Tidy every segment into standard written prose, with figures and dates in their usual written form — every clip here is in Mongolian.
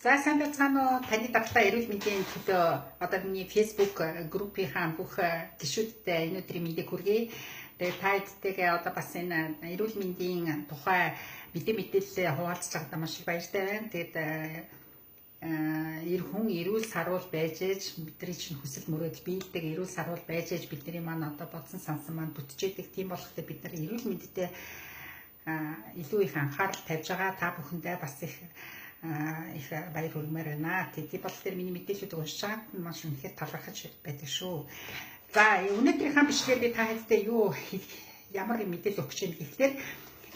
За сайн байцгаана уу? Таны дадлаа эрүүл мэндийн төлөө одоо миний Facebook группийнхаа бүх гишүүдтэй энэ өдрийн мэндийг хүргэе. Тэгээд та хэдтэйгээ одоо бас энэ эрүүл мэндийн тухай мэдээлэл хуваалцж байгаадаа маш их баяртай байна. Тэгээд эрүүл сарвал байж ээж бидний чинь хүсэл мөрөөдөл биелдэг эрүүл сарвал байж ээж бидний маань одоо бодсон сансан маань бүтчихэдэг. Тийм болохоор бид нар эрүүл мэндэд илүү их анхаарал тавьж байгаа. Та бүхэндээ бас их баяр хүрмээр байна. Тийм болохоор миний мэдээлэлүүд уншиж байгаад маш үнэхээр талархаж байдаг шүү. За өнөөдрийнхээ бичлэгээр би та хэдтэй юу ямар мэдээлэл өгч байна гэхээр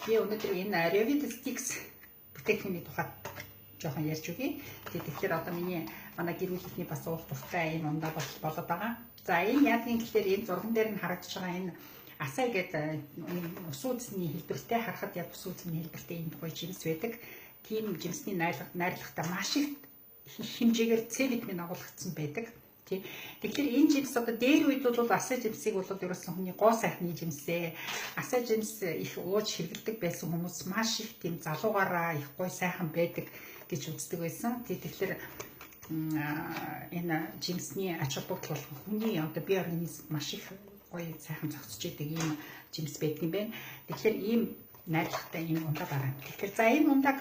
би өнөөдөр энэ Revitastix бүтээгдэхүүний тухайд жоохон ярьж өгье. Тэгэхээр одоо манай гэр бүлийн бас уух дуртай энэ ундаа болоод байгаа. За энэ яг юм гэхээр энэ зурган дээр нь харагдаж байгаа энэ асай гэдэг ус үзний хэлбэртэй харахад яг ус үзний хэлбэртэй энэ гоё жимс байдаг. Тийм жимсний найрлагатай маш их хэмжээгээр С витамин агуулгдсан байдаг. Тэгэхээр энэ жимс одоо дээр үед бол асай жимсийг бол ерөөсөн хүний гоо сайхны жимсээ асай жимс их ууж хэрэглэдэг байсан хүмүүс маш их тийм залуугаараа их гоё сайхан байдаг гэж үздэг байсан. Тэгэхээр энэ жимсний ач холбогдол бол хүний одоо бие организм маш их гоё сайхан зохицож идэг ийм жимс байдаг юм байна. Тэгэхээр ийм найрлагатай ийм ундаа байна. Тэгэхээр за энэ ундааг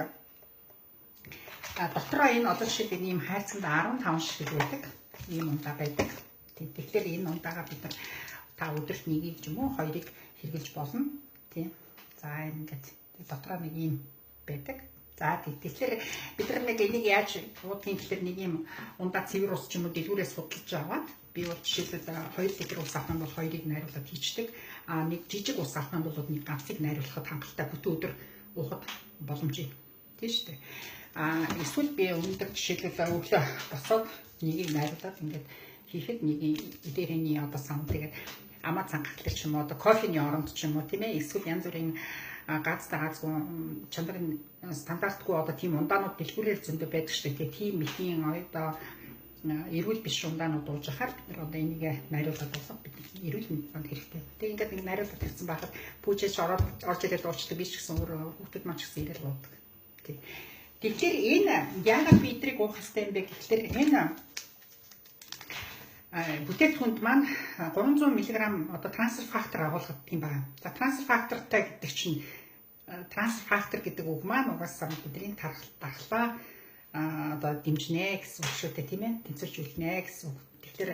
дотроо энэ одоо жишээлбэл ийм хайцанд 15 шиг байдаг. Ийм ундаа байдаг. Тэгэхээр энэ ундаага бид нар та өдөрт нэгийг ч юм уу хоёрыг хэрглэж болно. Тийм. За ингээд дотроо нэг ийм байдаг. За тэгэхээр бид нар нэг энийг яаж уудгийн гэхээр нэг юм ундаа цэвэр ус ч юм уу дэлгүүрээс судалж аваад би бол жишээлбэл 2 литр ус авах нь бол 2-ыг найруулад хийчдэг. Нэг жижиг ус авах нь бол нэг ганцыг найруулахад хангалттай бүтэн өдөр уухад боломжтой. Тийм шүү дээ. Эсвэл би өндөр жишээлбэл өглөө босоод нэгийг найруулад ингээд хийхэд нэг эдэрхний одоо сан тэгээд амаа цангахлал ч юм уу одоо кофений оронд ч юм уу тийм ээ эсвэл янз бүрийн газтай газгүй чанарын стандартгүй одоо тийм ундаанууд дэлгүүрээр зөндөө байдаг шүү дээ. Тийм ихийн одоо эрүүл биш ундаанууд ууж ахаар бид нар одоо энийг найруулад болох бид эрүүл мэнд хэрэгтэй. Тэгээд ингээд нэг найруулад тавьсан байхад пүүжэж орж ирээд уучдаг биш гэсэн өөр хүүхдүүд маань ч гэсэн ирээд уудаг. Тэгэхээр энэ яагаад бидрийг уух хэрэгтэй юм бэ гэхээр энэ бүтээгдэхүүнд маань 300 мг одоо трансфер фактор агуулгад тийм байна. За трансфер фактортай гэдэг чинь трансфер фактор гэдэг үг маань угаасаа бидний тархлаа одоо дэмжнэ гэсэн үг шүү дээ тийм ээ. Тэнцвэржүүлнэ гэсэн үг. Тэгэхээр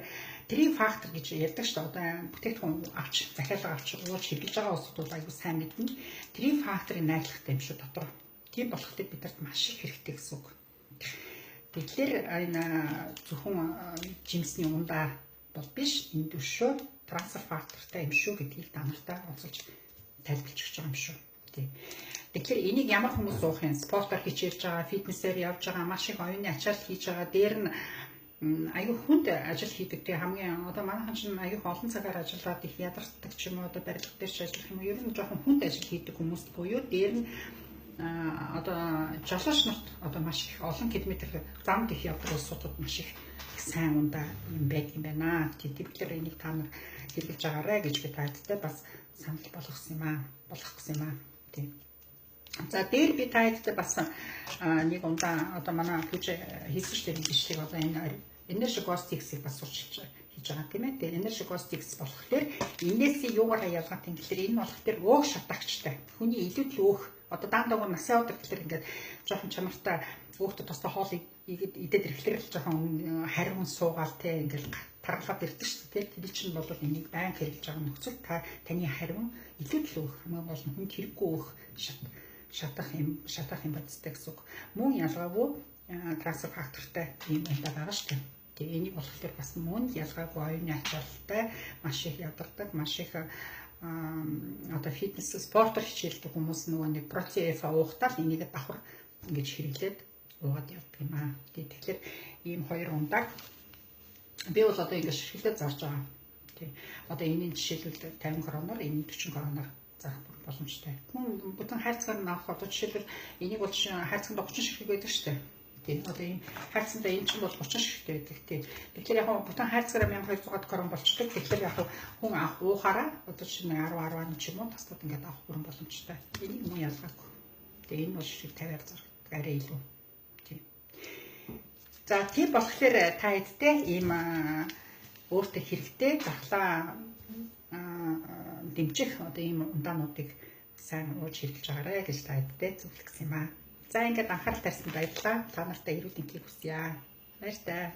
трий фактор гэж ярьдаг шүү дээ. Одоо бүтээгдэхүүн авч захиалга авч ууж хэрэглэж байгаа улсууд аягүй сайн мэднэ. Трий факторын найрлагатай юм шүү дотор. Тийм болоход бидэрт маш их хэрэгтэй гэсэн үг. Тэгэхээр энэ зөвхөн жимсний ундаа бол биш, энэ төшөө трансфер фактортай юм шүү гэдгийг та нартай онцолж тайлбарлаж өгч байгаа юм шүү. Тэгэхээр энийг ямар хүмүүс уух юм? Спортоор хичээлж байгаа, фитнесээр явж байгаа, маш их оюуны ачаал хийж байгаа, дээр нь аюу хүнд ажил хийдэг. Тэгээ хамгийн одоо манайхан ч аюу олон цагаар ажиллаад их ядардаг ч юм уу одоо барилга дээр ч ажиллах юм уу ер нь жоохон хүнд ажил хийдэг хүмүүс буюу дээр нь одоо жолооч нарт одоо маш их олон километр зам дэх явдаг улсуудад маш их сайн ундаа юм байдаг юм байна. Тэгэхээр энийг та нар хэрэглэж байгаарай гэж би таадтай бас санал болгох гэсэн юм аа. Тийм. За дээр би таадтай бас нэг ундаа одоо манай пүүж хийсэн шүү дээ бичлэг одоо энэ Energostix-ийг бас сурчилж хийж байгаа тийм ээ. Тэгээ Energostix болохоор энээс юугаараа ялгаатай юм гэхээр энэ болохоор уух шатаагчтай. Хүний илүүдл уух одоо даандагаар насаа удаг гэхээр ингээд жоохон чанартай өөртөө тусдаа хоол идээд ирэхлээр жоохон хариун суугаал те ингээд таргалаад ирдэг шүү дээ. Тэр чинь бол энийг байнга хэрэглэж байгаа нөхцөл таны хариун илүүдл уух хамгийн гол нь хүн хэрэггүй уух шатах юм бодистой гэсэн үг. Мөн ялгаагүй трансфер фактортай юм байгаа шүү дээ. Тэгээ энийг болохоор бас мөн ялгаагүй оюуны ачаалалтай маш их ядардаг, маш их одоо фитнес спортоор хичээлдэг хүмүүс нөгөө нэг протеин уухтаа энийг давхар ингэж хэрэглээд уугаад явдаг юм аа. Тэгэхээр ийм хоёр ундааг би бол одоо ингэж ширхлээд зарж байгаа. Тий. Одоо энэний жишээлбэл 50 кроноор, энэ 40 кроноор зарах боломжтой. Хүн бүтэн хайрцагаар нь авах одоо жишээлбэл энийг бол хайрцагт 30 ширхэг байдаг шүү дээ. Тийм одоо энэ хайрцагт энэ чинь бол 30 ширхэгтэй байдаг. Тийм. Тэгэхээр яг бүтэн хайрцагаараа 1200 крон болчтой. Тэгэхээр яг хүн авах уухаараа одоо чинь 10 ч юм уу тастад ингээд авах бүрэн боломжтой. Энийг мөн ялгаагүй. Тэгээ энэ бол ширхэг 50-аар зарах арай илүү. Тийм. За тийм болохоор та хэдтэй ийм өөртөө хэрэгтэй дархлаа дэмжих одоо ийм ундаануудыг сайн ууж хэрэглэж байгаарэ гэж та хэдтэй зөвлөх гэсэн юм аа. За ингээд анхаарал тавьсан баярлалаа. Та нартай эрүүл энхийг хүсье. Баяр таа.